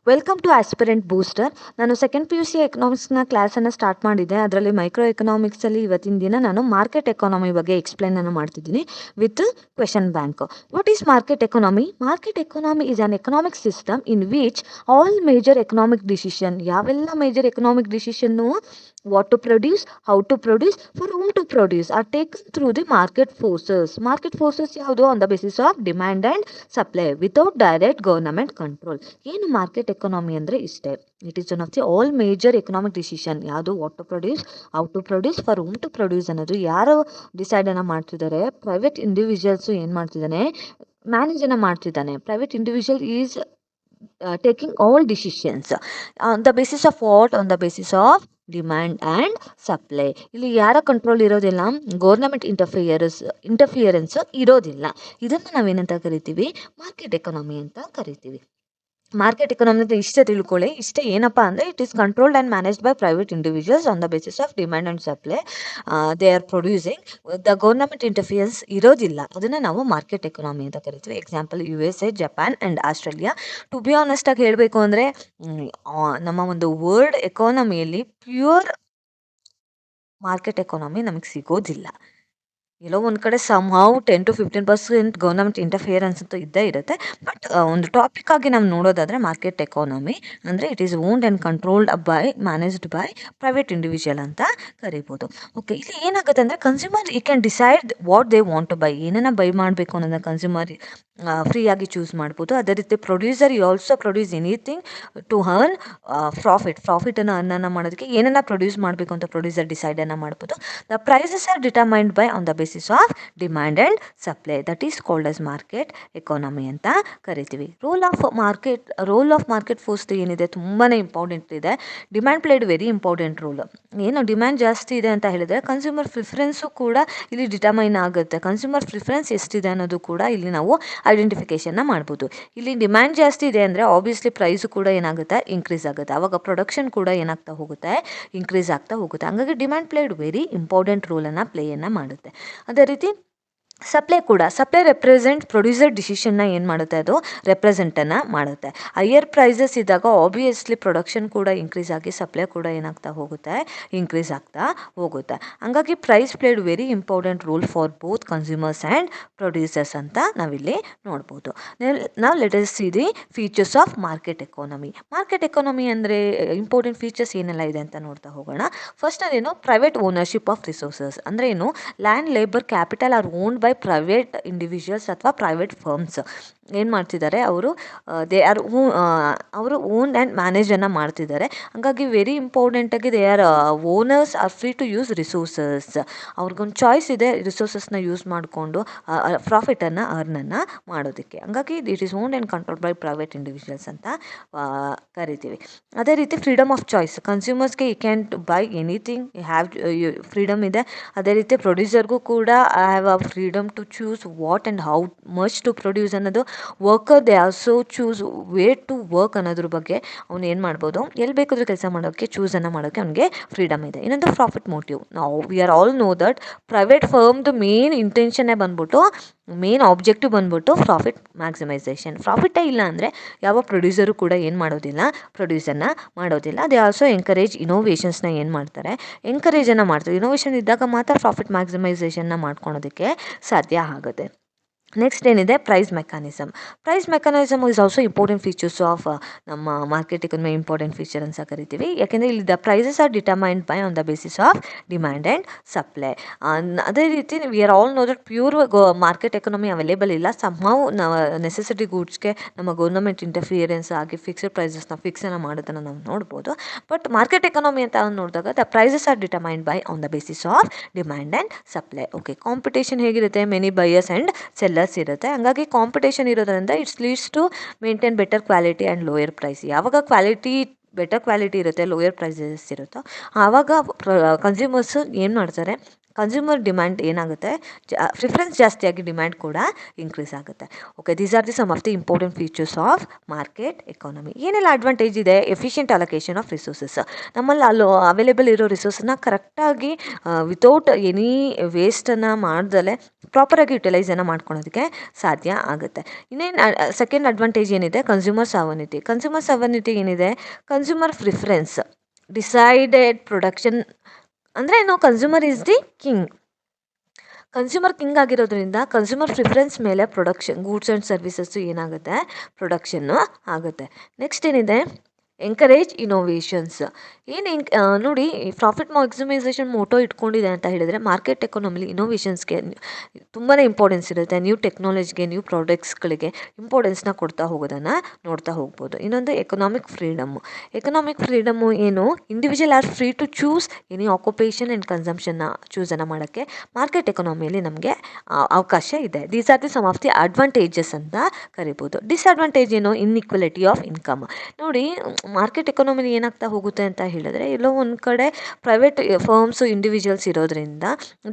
Welcome to aspirant booster. ನಾನು second P U C ಎಕನಾಮಿಕ್ಸ್ನ ಕ್ಲಾಸನ್ನು ಸ್ಟಾರ್ಟ್ ಮಾಡಿದ್ದೆ. ಅದರಲ್ಲಿ ಮೈಕ್ರೋ ಎಕನಾಮಿಕ್ಸಲ್ಲಿ ಇವತ್ತಿನ ದಿನ ನಾನು ಮಾರ್ಕೆಟ್ ಎಕಾನಮಿ ಬಗ್ಗೆ ಎಕ್ಸ್ಪ್ಲೈನನ್ನು ಮಾಡ್ತಿದ್ದೀನಿ with question bank. What is market economy? Market economy is an economic system in which all major economic decision, ಯಾವೆಲ್ಲ ಮೇಜರ್ ಎಕನಾಮಿಕ್ ಡಿಸಿಷನ್ನು, what to produce, how to produce, for whom to produce, are taken through the market forces. Market forces ಯಾವುದು? on the basis of demand and supply without direct government control. ಏನು market economy ಅಂದರೆ ಇಷ್ಟೇ. It is one of the all major economic decision. ಯಾವುದು? What to produce, how to produce, for whom to produce ಅನ್ನೋದು ಯಾರು ಡಿಸೈಡನ್ನು ಮಾಡ್ತಿದ್ದಾರೆ? Private individuals ಏನು ಮಾಡ್ತಿದ್ದಾನೆ? ಮ್ಯಾನೇಜನ್ನು ಮಾಡ್ತಿದ್ದಾನೆ. Private individual is taking all decisions on the basis of what? on the basis of demand and supply. ಇಲ್ಲಿ ಯಾರ control ಇರೋದಿಲ್ಲ? Government interference ಇರೋದಿಲ್ಲ. ಇದನ್ನು ನಾವೇನಂತ ಕರಿತೀವಿ? ಮಾರ್ಕೆಟ್ ಎಕಾನಮಿ ಅಂತ ಕರಿತೀವಿ. ಮಾರ್ಕೆಟ್ ಎಕಾನಮಿ ಅಂತ ಇಷ್ಟೇ ತಿಳ್ಕೊಳ್ಳಿ. ಇಷ್ಟೇ ಏನಪ್ಪ ಅಂದರೆ it is controlled and managed by private individuals on the basis of demand and supply. They are producing. The government interference ಇರೋದಿಲ್ಲ. ಅದನ್ನು ನಾವು ಮಾರ್ಕೆಟ್ ಎಕಾನಮಿ ಅಂತ ಕರಿತೀವಿ. Example USA, Japan and Australia. To be ಆನೆಸ್ಟಾಗಿ ಹೇಳಬೇಕು ಅಂದರೆ ನಮ್ಮ ಒಂದು ವರ್ಲ್ಡ್ ಎಕಾನಮಿಯಲ್ಲಿ ಪ್ಯೂರ್ ಮಾರ್ಕೆಟ್ ಎಕಾನಮಿ ನಮಗೆ ಸಿಗೋದಿಲ್ಲ. ಎಲ್ಲೋ ಒಂದು ಕಡೆ ಸಮ್ಹೌ 10-15% ಗೌರ್ನಮೆಂಟ್ ಇಂಟರ್ಫಿಯರೆನ್ಸ್ ಅಂತೂ ಇದ್ದೇ ಇರುತ್ತೆ. ಬಟ್ ಒಂದು ಟಾಪಿಕ್ ಆಗಿ ನಾವು ನೋಡೋದಾದರೆ ಮಾರ್ಕೆಟ್ ಎಕಾನಮಿ ಅಂದರೆ it is owned and controlled by, managed by private individual ಅಂತ ಕರಿಬೋದು. ಓಕೆ, ಇಲ್ಲಿ ಏನಾಗುತ್ತೆ ಅಂದರೆ ಕನ್ಸ್ಯೂಮರ್ ಈ can decide what they want to buy. ಏನನ್ನ ಬೈ ಮಾಡಬೇಕು ಅನ್ನೋದನ್ನ ಕನ್ಸ್ಯೂಮರ್ ಫ್ರೀಯಾಗಿ ಚೂಸ್ ಮಾಡ್ಬೋದು. ಅದೇ ರೀತಿ ಪ್ರೊಡ್ಯೂಸರ್ ಈ also produce anything to earn ಪ್ರಾಫಿಟನ್ನು ಅರ್ನನ್ನು ಮಾಡೋದಕ್ಕೆ ಏನನ್ನ ಪ್ರೊಡ್ಯೂಸ್ ಮಾಡಬೇಕು ಅಂತ ಪ್ರೊಡ್ಯೂಸರ್ ಡಿಸೈಡನ್ನು ಮಾಡ್ಬೋದು. The prices are determined by on the basis of demand and supply. That is called as market economy ಅಂತ ಕರಿತೀವಿ. ರೋಲ್ ಆಫ್ ಮಾರ್ಕೆಟ್ ಫೋರ್ಸ್ ಏನಿದೆ ತುಂಬಾ ಇಂಪಾರ್ಟೆಂಟ್ ಇದೆ. Demand played very important roll. ಏನು ಡಿಮ್ಯಾಂಡ್ ಜಾಸ್ತಿ ಇದೆ ಅಂತ ಹೇಳಿದರೆ ಕನ್ಸ್ಯೂಮರ್ ಪ್ರಿಫರೆನ್ಸು ಕೂಡ ಇಲ್ಲಿ ಡಿಟರ್ಮೈನ್ ಆಗುತ್ತೆ. ಕನ್ಸ್ಯೂಮರ್ ಪ್ರಿಫರೆನ್ಸ್ ಎಷ್ಟಿದೆ ಅನ್ನೋದು ಕೂಡ ಇಲ್ಲಿ ನಾವು ಐಡೆಂಟಿಫಿಕೇಷನ್ನ ಮಾಡ್ಬೋದು. ಇಲ್ಲಿ ಡಿಮ್ಯಾಂಡ್ ಜಾಸ್ತಿ ಇದೆ ಅಂದರೆ ಆಬ್ವಿಯಸ್ಲಿ ಪ್ರೈಸು ಕೂಡ ಏನಾಗುತ್ತೆ? ಇನ್ಕ್ರೀಸ್ ಆಗುತ್ತೆ. ಆವಾಗ ಪ್ರೊಡಕ್ಷನ್ ಕೂಡ ಏನಾಗ್ತಾ ಹೋಗುತ್ತೆ? ಇನ್ಕ್ರೀಸ್ ಆಗ್ತಾ ಹೋಗುತ್ತೆ. ಹಂಗಾಗಿ ಡಿಮ್ಯಾಂಡ್ ಪ್ಲೇಡ್ ವೆರಿ ಇಂಪಾರ್ಟೆಂಟ್ ರೋಲನ್ನು ಪ್ಲೇಯನ್ನು ಮಾಡುತ್ತೆ. ಅದೇ ರೀತಿ ಸಪ್ಲೈ ರೆಪ್ರೆಸೆಂಟ್ ಪ್ರೊಡ್ಯೂಸರ್ ಡಿಸಿಷನ್ನ ಏನು ಮಾಡುತ್ತೆ? ಅದು ರೆಪ್ರೆಸೆಂಟನ್ನು ಮಾಡುತ್ತೆ. ಹೈಯರ್ ಪ್ರೈಸಸ್ ಇದ್ದಾಗ ಆಬ್ವಿಯಸ್ಲಿ ಪ್ರೊಡಕ್ಷನ್ ಕೂಡ ಇನ್ಕ್ರೀಸ್ ಆಗಿ ಸಪ್ಲೈ ಕೂಡ ಏನಾಗ್ತಾ ಹೋಗುತ್ತೆ? ಇನ್ಕ್ರೀಸ್ ಆಗ್ತಾ ಹೋಗುತ್ತೆ. ಹಂಗಾಗಿ price played very important role for both consumers and producers ಅಂತ ನಾವಿಲ್ಲಿ ನೋಡ್ಬೋದು. ನಾವು let us see the features of market economy. Market economy ಅಂದರೆ ಇಂಪಾರ್ಟೆಂಟ್ ಫೀಚರ್ಸ್ ಏನೆಲ್ಲ ಇದೆ ಅಂತ ನೋಡ್ತಾ ಹೋಗೋಣ. ಫಸ್ಟ್ ಅದೇನು? Private ownership of resources. ಅಂದರೆ ಏನು? Land, labour, capital are owned by private individuals ಅಥವಾ ಪ್ರೈವೇಟ್ ಫರ್ಮ್ಸ್. ಏನು ಮಾಡ್ತಿದ್ದಾರೆ ಅವರು? ಅವರು ಓನ್ ಆ್ಯಂಡ್ ಮ್ಯಾನೇಜನ್ನು ಮಾಡ್ತಿದ್ದಾರೆ. ಹಾಗಾಗಿ ವೆರಿ ಇಂಪಾರ್ಟೆಂಟಾಗಿ they are owners are free to use resources. ಅವ್ರಿಗೊಂದು ಚಾಯ್ಸ್ ಇದೆ ರಿಸೋರ್ಸಸ್ನ ಯೂಸ್ ಮಾಡಿಕೊಂಡು ಪ್ರಾಫಿಟನ್ನು ಅರ್ನನ್ನು ಮಾಡೋದಕ್ಕೆ. ಹಾಗಾಗಿ it is owned and control by private individuals ಅಂತ ಕರಿತೀವಿ. ಅದೇ ರೀತಿ ಫ್ರೀಡಮ್ ಆಫ್ ಚಾಯ್ಸ್. ಕನ್ಸ್ಯೂಮರ್ಸ್ಗೆ you can buy anything, have freedom ಇದೆ. ಅದೇ ರೀತಿ ಪ್ರೊಡ್ಯೂಸರ್ಗೂ ಕೂಡ I have a freedom to choose what and how much to produce ಅನ್ನೋದು. Worker they also choose way to work ಅನ್ನೋದ್ರ ಬಗ್ಗೆ ಅವ್ನು ಏನು ಮಾಡ್ಬೋದು? ಎಲ್ಲಿ ಬೇಕಾದರೂ ಕೆಲಸ ಮಾಡೋಕ್ಕೆ ಚೂಸನ್ನು ಮಾಡೋಕ್ಕೆ ಅವನಿಗೆ ಫ್ರೀಡಮ್ ಇದೆ. ಇನ್ನೊಂದು ಪ್ರಾಫಿಟ್ ಮೋಟಿವ್. ನಾವು we are all know that private ಫರ್ಮ್ದು ಮೇನ್ ಇಂಟೆನ್ಷನ್ನೇ ಬಂದ್ಬಿಟ್ಟು, ಮೇನ್ ಆಬ್ಜೆಕ್ಟಿವ್ ಬಂದ್ಬಿಟ್ಟು ಪ್ರಾಫಿಟ್ ಮ್ಯಾಕ್ಸಿಮೈಸೇಷನ್. ಪ್ರಾಫಿಟೇ ಇಲ್ಲ ಅಂದರೆ ಯಾವ ಪ್ರೊಡ್ಯೂಸರು ಕೂಡ ಏನು ಮಾಡೋದಿಲ್ಲ? ಪ್ರೊಡ್ಯೂಸನ್ನು ಮಾಡೋದಿಲ್ಲ. ದೇ ಆಲ್ಸೋ ಎಂಕರೇಜ್ ಇನೋವೇಷನ್ಸ್ನ ಏನು ಮಾಡ್ತಾರೆ? ಎಂಕರೇಜನ್ನು ಮಾಡ್ತಾರೆ. ಇನೋವೇಷನ್ ಇದ್ದಾಗ ಮಾತ್ರ ಪ್ರಾಫಿಟ್ ಮ್ಯಾಕ್ಸಿಮೈಸೇಷನ್ನ ಮಾಡ್ಕೊಳೋದಕ್ಕೆ ಸಾಧ್ಯ ಆಗುತ್ತೆ. ನೆಕ್ಸ್ಟ್ ಏನಿದೆ? Price mechanism is also important features of ನಮ್ಮ ಮಾರ್ಕೆಟ್ ಎಕಾನಮಿ. ಇಂಪಾರ್ಟೆಂಟ್ ಫೀಚರ್ ಅಂತ ಕರಿತೀವಿ. ಯಾಕೆಂದರೆ ಇಲ್ಲಿ the prices are determined by on the basis of demand and supply. ಅದೇ ರೀತಿ we are all know that pure market economy available ಇಲ್ಲ. Somehow necessity ಗೂಡ್ಸ್ಗೆ ನಮ್ಮ ಗೌರ್ನಮೆಂಟ್ ಇಂಟರ್ಫಿಯರೆನ್ಸ್ ಆಗಿ ಫಿಕ್ಸ್ಡ್ ಪ್ರೈಸಸ್ನ ಫಿಕ್ಸನ್ನು ಮಾಡೋದನ್ನು ನಾವು ನೋಡ್ಬೋದು. ಬಟ್ ಮಾರ್ಕೆಟ್ ಎಕಾನಮಿ ಅಂತ ನೋಡಿದಾಗ the prices are determined by on the basis of demand and supply. Okay, competition ಹೇಗಿರುತ್ತೆ? ಮೆನಿ ಬಯರ್ಸ್ ಆ್ಯಂಡ್ ಸೆಲ್ಲರ್ಸ್ ಇರುತ್ತೆ. ಹಾಗಾಗಿ ಕಾಂಪಿಟೇಷನ್ ಇರೋದ್ರಿಂದ it's leads to maintain better quality and lower price. ಯಾವಾಗ better quality ಇರುತ್ತೆ, lower prices ಇರುತ್ತೋ ಆವಾಗ consumers ಏನು ಮಾಡ್ತಾರೆ? ಕನ್ಸ್ಯೂಮರ್ ಡಿಮ್ಯಾಂಡ್ ಏನಾಗುತ್ತೆ, ಪ್ರಿಫರೆನ್ಸ್ ಜಾಸ್ತಿಯಾಗಿ ಡಿಮ್ಯಾಂಡ್ ಕೂಡ ಇನ್ಕ್ರೀಸ್ ಆಗುತ್ತೆ. Okay, these are the some of the important features of market economy. ಏನೆಲ್ಲ ಅಡ್ವಾಂಟೇಜ್ ಇದೆ? Efficient allocation of resources. ನಮ್ಮಲ್ಲಿ ಅವೈಲೇಬಲ್ ಇರೋ ರಿಸೋರ್ಸನ್ನ ಕರೆಕ್ಟಾಗಿ ವಿತೌಟ್ ಎನಿ ವೇಸ್ಟನ್ನು ಮಾಡ್ದಲೆ ಪ್ರಾಪರಾಗಿ ಯುಟಿಲೈಸನ್ನು ಮಾಡ್ಕೊಳೋದಕ್ಕೆ ಸಾಧ್ಯ ಆಗುತ್ತೆ. ಇನ್ನೇನು ಸೆಕೆಂಡ್ ಅಡ್ವಾಂಟೇಜ್ ಏನಿದೆ? Consumer sovereignty. ಕನ್ಸ್ಯೂಮರ್ ಸಾವರ್ನಿಟಿ ಏನಿದೆ? ಕನ್ಸ್ಯೂಮರ್ ಪ್ರಿಫರೆನ್ಸ್ ಡಿಸೈಡೆಡ್ ಪ್ರೊಡಕ್ಷನ್, ಅಂದರೆ ನಾವು consumer is the king. Consumer king ಆಗಿರೋದ್ರಿಂದ ಕನ್ಸ್ಯೂಮರ್ ಪ್ರಿಫರೆನ್ಸ್ ಮೇಲೆ ಪ್ರೊಡಕ್ಷನ್, ಗೂಡ್ಸ್ ಆ್ಯಂಡ್ ಸರ್ವಿಸಸ್ಸು ಏನಾಗುತ್ತೆ? ಪ್ರೊಡಕ್ಷನ್ನು ಆಗುತ್ತೆ. ನೆಕ್ಸ್ಟ್ ಏನಿದೆ? Encourage innovations. ನೋಡಿ, ಪ್ರಾಫಿಟ್ ಮ್ಯಾಕ್ಸಿಮೈಸೇಷನ್ ಮೋಟೋ ಇಟ್ಕೊಂಡಿದೆ ಅಂತ ಹೇಳಿದರೆ ಮಾರ್ಕೆಟ್ ಎಕಾನಮಿಲಿ ಇನೋವೇಷನ್ಸ್ಗೆ ತುಂಬಾ ಇಂಪಾರ್ಟೆನ್ಸ್ ಇರುತ್ತೆ. ನ್ಯೂ ಟೆಕ್ನಾಲಜಿಗೆ, ನ್ಯೂ ಪ್ರಾಡಕ್ಟ್ಸ್ಗಳಿಗೆ ಇಂಪಾರ್ಟೆನ್ಸ್ನ ಕೊಡ್ತಾ ಹೋಗೋದನ್ನು ನೋಡ್ತಾ ಹೋಗ್ಬೋದು. ಇನ್ನೊಂದು ಎಕನಾಮಿಕ್ ಫ್ರೀಡಮ್ಮು. ಎಕನಾಮಿಕ್ ಫ್ರೀಡಮ್ಮು ಏನು? Individual are free to choose any occupation and ಕನ್ಸಂಪ್ಷನ್ನ ಚೂಸನ್ನು ಮಾಡೋಕ್ಕೆ ಮಾರ್ಕೆಟ್ ಎಕಾನಮಿಯಲ್ಲಿ ನಮಗೆ ಅವಕಾಶ ಇದೆ. These are the some of the advantages ಅಂತ ಕರಿಬೋದು. ಡಿಸ್ಅಡ್ವಾಂಟೇಜ್ ಏನು? Inequality of income. ನೋಡಿ, ಮಾರ್ಕೆಟ್ ಎಕಾನಮಿಲಿ ಏನಾಗ್ತಾ ಹೋಗುತ್ತೆ ಅಂತ ಹೇಳಿದ್ರೆ, ಎಲ್ಲೋ ಒಂದು ಕಡೆ ಪ್ರೈವೇಟ್ ಫರ್ಮ್ಸು, ಇಂಡಿವಿಜುವಲ್ಸ್ ಇರೋದ್ರಿಂದ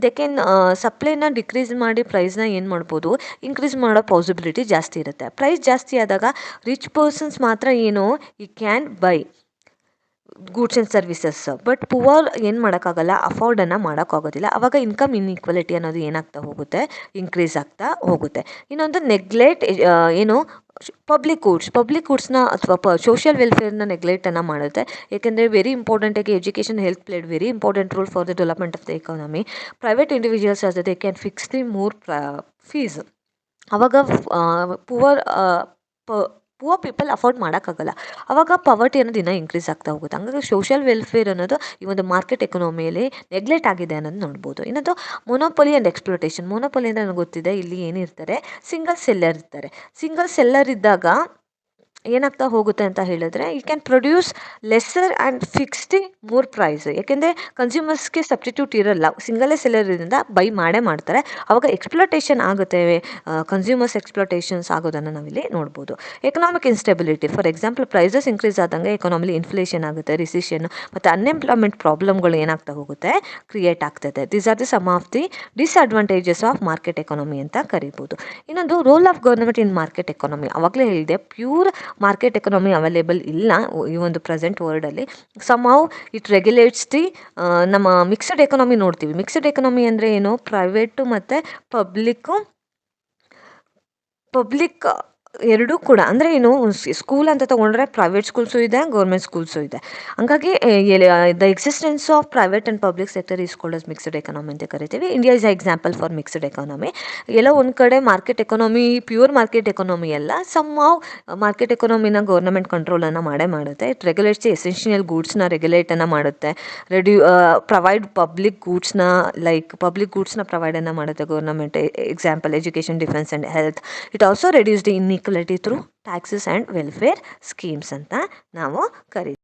ದೇ ಕ್ಯಾನ್ ಸಪ್ಲೈನ ಡಿಕ್ರೀಸ್ ಮಾಡಿ ಪ್ರೈಸ್ನ ಏನು ಮಾಡ್ಬೋದು? ಇನ್ಕ್ರೀಸ್ ಮಾಡೋ ಪಾಸಿಬಿಲಿಟಿ ಜಾಸ್ತಿ ಇರುತ್ತೆ. ಪ್ರೈಸ್ ಜಾಸ್ತಿ ಆದಾಗ ರಿಚ್ ಪರ್ಸನ್ಸ್ ಮಾತ್ರ ಏನು ಈ can buy goods and services, but poor ಏನು ಮಾಡೋಕ್ಕಾಗಲ್ಲ, ಅಫೋರ್ಡನ್ನು ಮಾಡೋಕ್ಕಾಗೋದಿಲ್ಲ. ಆವಾಗ ಇನ್ಕಮ್ ಇನ್ಇಕ್ವಾಲಿಟಿ ಅನ್ನೋದು ಏನಾಗ್ತಾ ಹೋಗುತ್ತೆ? ಇನ್ಕ್ರೀಸ್ ಆಗ್ತಾ ಹೋಗುತ್ತೆ. ಇನ್ನೊಂದು ನೆಗ್ಲೆಕ್ಟ್ ಏನು? ಪಬ್ಲಿಕ್ ಗೂಡ್ಸ್ನ ಅಥವಾ ಸೋಷಿಯಲ್ ವೆಲ್ಫೇರ್ನ ನೆಗ್ಲೆಕ್ಟನ್ನು ಮಾಡುತ್ತೆ. ಏಕೆಂದರೆ ವೆರಿ ಇಂಪಾರ್ಟೆಂಟಾಗಿ education, health played very important role for the development of the economy. Private individuals as they can fix the more fees. ಆವಾಗ ಪುವರ್ ಪೀಪಲ್ ಅಫೋರ್ಡ್ ಮಾಡೋಕ್ಕಾಗಲ್ಲ. ಆವಾಗ ಪವರ್ಟಿ ಅನ್ನೋದು ಇನ್ನೂ ಇನ್ಕ್ರೀಸ್ ಆಗ್ತಾ ಹೋಗುತ್ತೆ. ಹಂಗಾಗಿ ಸೋಷಿಯಲ್ ವೆಲ್ಫೇರ್ ಅನ್ನೋದು ಈ ಒಂದು ಮಾರ್ಕೆಟ್ ಎಕಾನಮಿಯಲ್ಲಿ ನೆಗ್ಲೆಕ್ಟ್ ಆಗಿದೆ ಅನ್ನೋದು ನೋಡ್ಬೋದು. ಇನ್ನೊಂದು ಮೊನೋಪೊಲಿ ಆ್ಯಂಡ್ ಎಕ್ಸ್ಪ್ಲೋಟೇಷನ್. ಮೊನೋಪೊಲಿ ಅಂದರೆ ನನಗೆ ಗೊತ್ತಿದೆ, ಇಲ್ಲಿ ಏನಿರ್ತಾರೆ? ಸಿಂಗಲ್ ಸೆಲ್ಲರ್ ಇರ್ತಾರೆ. ಸಿಂಗಲ್ ಸೆಲ್ಲರ್ ಇದ್ದಾಗ ಏನಾಗ್ತಾ ಹೋಗುತ್ತೆ ಅಂತ ಹೇಳಿದ್ರೆ, you can produce lesser and fix the more price. ಯಾಕೆಂದರೆ ಕನ್ಸ್ಯೂಮರ್ಸ್ಗೆ ಸಬ್ಸ್ಟಿಟ್ಯೂಟ್ ಇರಲ್ಲ, ಸಿಂಗಲೇ ಸೆಲ್ಲರಿಂದ ಬೈ ಮಾಡೇ ಮಾಡ್ತಾರೆ. ಆವಾಗ ಎಕ್ಸ್ಪ್ಲೋಟೇಷನ್ ಆಗುತ್ತೆ, ಕನ್ಸ್ಯೂಮರ್ಸ್ ಎಕ್ಸ್ಪ್ಲೋಟೇಷನ್ಸ್ ಆಗೋದನ್ನು ನಾವಿಲ್ಲಿ ನೋಡ್ಬೋದು. Economic instability. For example, prices increase ಆದಂಗೆ ಎಕಾನಮಿಲಿ ಇನ್ಫ್ಲೇಷನ್ ಆಗುತ್ತೆ, ರಿಸಿಷನ್ ಮತ್ತು ಅನ್ಎಂಪ್ಲಾಯ್ಮೆಂಟ್ ಪ್ರಾಬ್ಲಮ್ಗಳು ಏನಾಗ್ತಾ ಹೋಗುತ್ತೆ? ಕ್ರಿಯೇಟ್ ಆಗ್ತದೆ. These are the some of the disadvantages of market economy ಅಂತ ಕರಿಬೋದು. ಇನ್ನೊಂದು role of government in market economy. ಆವಾಗಲೇ ಹೇಳಿದೆ, ಪ್ಯೂರ್ ಮಾರ್ಕೆಟ್ ಎಕಾನಮಿ ಅವೈಲೇಬಲ್ ಇಲ್ಲ ಈ ಒಂದು ಪ್ರೆಸೆಂಟ್ ವರ್ಲ್ಡಲ್ಲಿ. ಸಮ್ಹೌ ಇಟ್ ರೆಗ್ಯುಲೇಟ್ಸ್ ದಿ ನಮ್ಮ ಮಿಕ್ಸ್ಡ್ ಎಕಾನಮಿ ನೋಡ್ತೀವಿ. ಮಿಕ್ಸ್ಡ್ ಎಕಾನಮಿ ಅಂದರೆ ಏನು? ಪ್ರೈವೇಟು ಮತ್ತು ಪಬ್ಲಿಕ್ ಎರಡೂ ಕೂಡ. ಅಂದರೆ ಏನು? ಸ್ಕೂಲ್ ಅಂತ ತೊಗೊಂಡ್ರೆ ಪ್ರೈವೇಟ್ ಸ್ಕೂಲ್ಸು ಇದೆ, ಗೌರ್ಮೆಂಟ್ ಸ್ಕೂಲ್ಸು ಇದೆ. ಹಂಗಾಗಿ the existence of private and public sector is called as mixed economy ಅಂತ ಕರಿತೀವಿ. India is example for mixed economy. ಎಲ್ಲೋ ಒಂದು ಕಡೆ market economy pure market economy ಅಲ್ಲ, ಸಮ್ಹೌ ಮಾರ್ಕೆಟ್ ಎಕಾನಮಿನ ಗೌರ್ನಮೆಂಟ್ ಕಂಟ್ರೋಲನ್ನು ಮಾಡುತ್ತೆ. ಇಟ್ ರೆಗ್ಯುಲೇಟ್ಸ್ ದಿ ಎಸೆನ್ಷಿಯಲ್ ಗೂಡ್ಸ್ನ ರೆಗ್ಯುಲೇಟನ್ನು ಮಾಡುತ್ತೆ. ಪ್ರೊವೈಡ್ ಪಬ್ಲಿಕ್ ಗೂಡ್ಸ್ನ ಪ್ರೊವೈಡನ್ನು ಮಾಡುತ್ತೆ government. Example education, defence and health. It also reduce the inequality through taxes and welfare schemes ಅಂತ ನಾವು ಕರಿತೀವಿ.